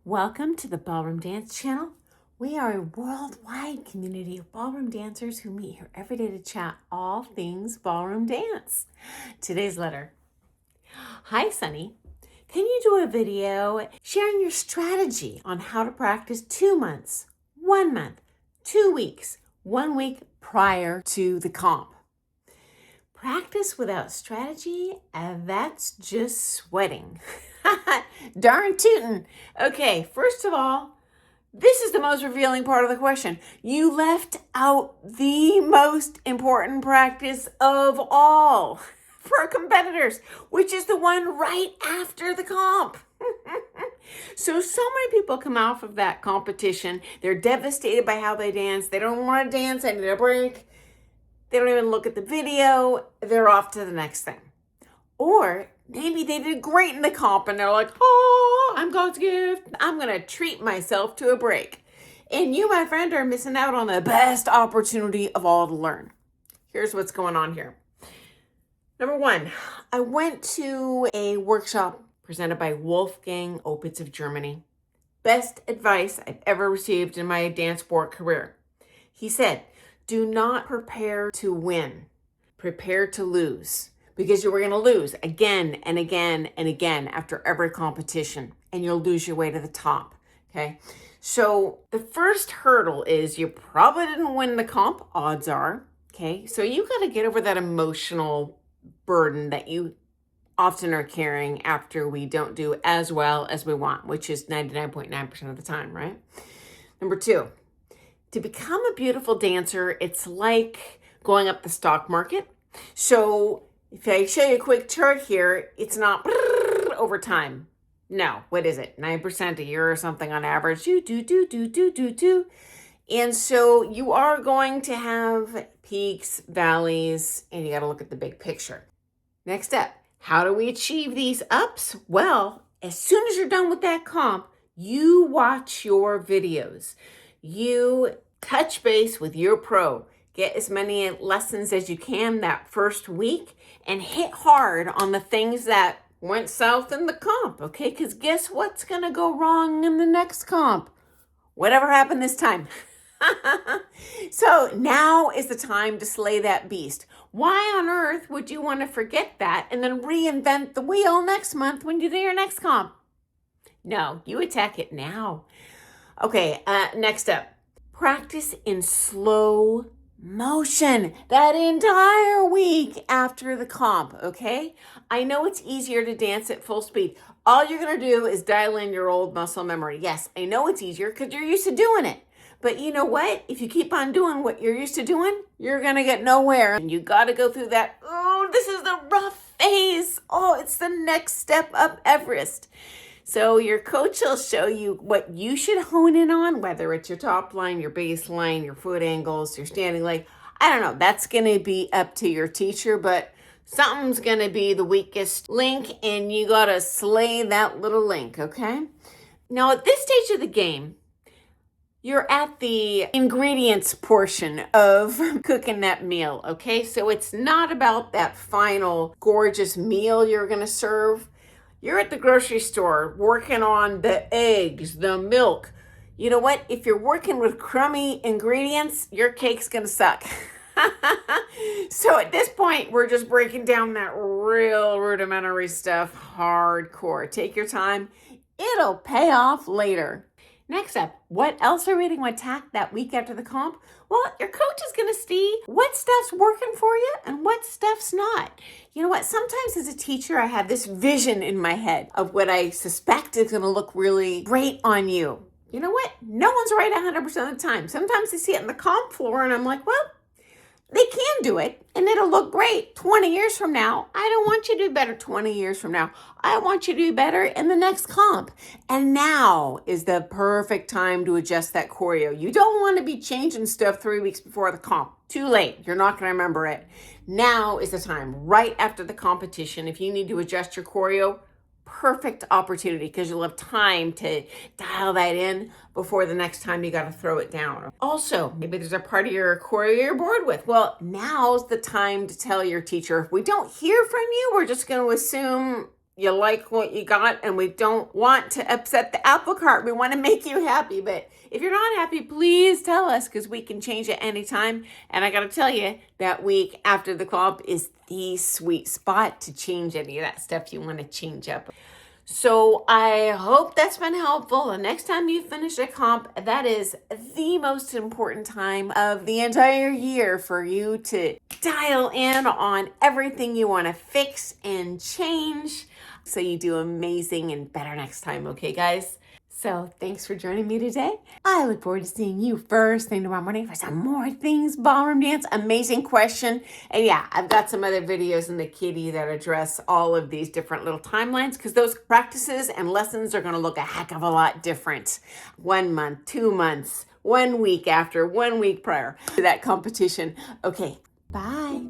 Welcome to the Ballroom Dance channel. We are a worldwide community of ballroom dancers who meet here every day to chat all things ballroom dance. Today's letter. Hi, Sunny. Can you do a video sharing your strategy on how to practice 2 months, 1 month, 2 weeks, 1 week prior to the comp? Practice without strategy, that's just sweating. Darn tootin'. Okay, first of all, this is the most revealing part of the question. You left out the most important practice of all for competitors, which is the one right after the comp. So many people come off of that competition. They're devastated by how they dance. They don't want to dance. I need a break. They don't even look at the video. They're off to the next thing. Or maybe they did great in the comp and they're like, oh, I'm God's gift. I'm going to treat myself to a break. And you, my friend, are missing out on the best opportunity of all to learn. Here's what's going on here. Number one, I went to a workshop presented by Wolfgang Opitz of Germany. Best advice I've ever received in my Dancesport career. He said, do not prepare to win. Prepare to lose. Because you were going to lose again and again and again after every competition. And you'll lose your way to the top. Okay? So the first hurdle is you probably didn't win the comp, odds are. Okay? So you got to get over that emotional burden that you often are carrying after we don't do as well as we want, which is 99.9% of the time, right? Number two. To become a beautiful dancer, it's like going up the stock market. So if I show you a quick chart here, it's not over time. No, what is it? 9% a year or something on average. And so you are going to have peaks, valleys, and you got to look at the big picture. Next up, how do we achieve these ups? Well, as soon as you're done with that comp, you watch your videos. You touch base with your pro. Get as many lessons as you can that first week and hit hard on the things that went south in the comp, okay? Because guess what's going to go wrong in the next comp? Whatever happened this time. So now is the time to slay that beast. Why on earth would you want to forget that and then reinvent the wheel next month when you do your next comp? No, you attack it now. Okay, next up. Practice in slow motion that entire week after the comp, okay? I know it's easier to dance at full speed. All you're going to do is dial in your old muscle memory. Yes, I know it's easier because you're used to doing it. But you know what? If you keep on doing what you're used to doing, you're going to get nowhere. And you got to go through that, oh, this is the rough phase. Oh, it's the next step up Everest. So your coach will show you what you should hone in on, whether it's your top line, your baseline, your foot angles, your standing leg. I don't know. That's going to be up to your teacher, but something's going to be the weakest link, and you got to slay that little link, okay? Now, at this stage of the game, you're at the ingredients portion of cooking that meal, okay? So it's not about that final gorgeous meal you're going to serve. You're at the grocery store working on the eggs, the milk. You know what? If you're working with crummy ingredients, your cake's going to suck. So at this point, we're just breaking down that real rudimentary stuff hardcore. Take your time. It'll pay off later. Next up, what else are we going to attack that week after the comp? Well, your coach is going to see what stuff's working for you and what stuff's not. You know what? Sometimes as a teacher, I have this vision in my head of what I suspect is going to look really great on you. You know what? No one's right 100% of the time. Sometimes I see it in the comp floor and I'm like, well, they can do it and it'll look great 20 years from now. I don't want you to do better 20 years from now. I want you to do better in the next comp. And now is the perfect time to adjust that choreo. You don't want to be changing stuff 3 weeks before the comp. Too late. You're not going to remember it. Now is the time, right after the competition. If you need to adjust your choreo, perfect opportunity because you'll have time to dial that in before the next time you got to throw it down. Also, maybe there's a part of your choreo you're bored with. Well, now's the time to tell your teacher, if we don't hear from you, we're just going to assume you like what you got, and we don't want to upset the apple cart. We want to make you happy. But if you're not happy, please tell us, because we can change it anytime. And I got to tell you, that week after the comp is the sweet spot to change any of that stuff you want to change up. So I hope that's been helpful. The next time you finish a comp, that is the most important time of the entire year for you to dial in on everything you want to fix and change so you do amazing and better next time. Okay, guys? So thanks for joining me today. I look forward to seeing you first thing tomorrow morning for some more things ballroom dance. Amazing question. And yeah, I've got some other videos in the kitty that address all of these different little timelines, because those practices and lessons are going to look a heck of a lot different. 1 month, 2 months, 1 week after, 1 week prior to that competition. Okay, bye.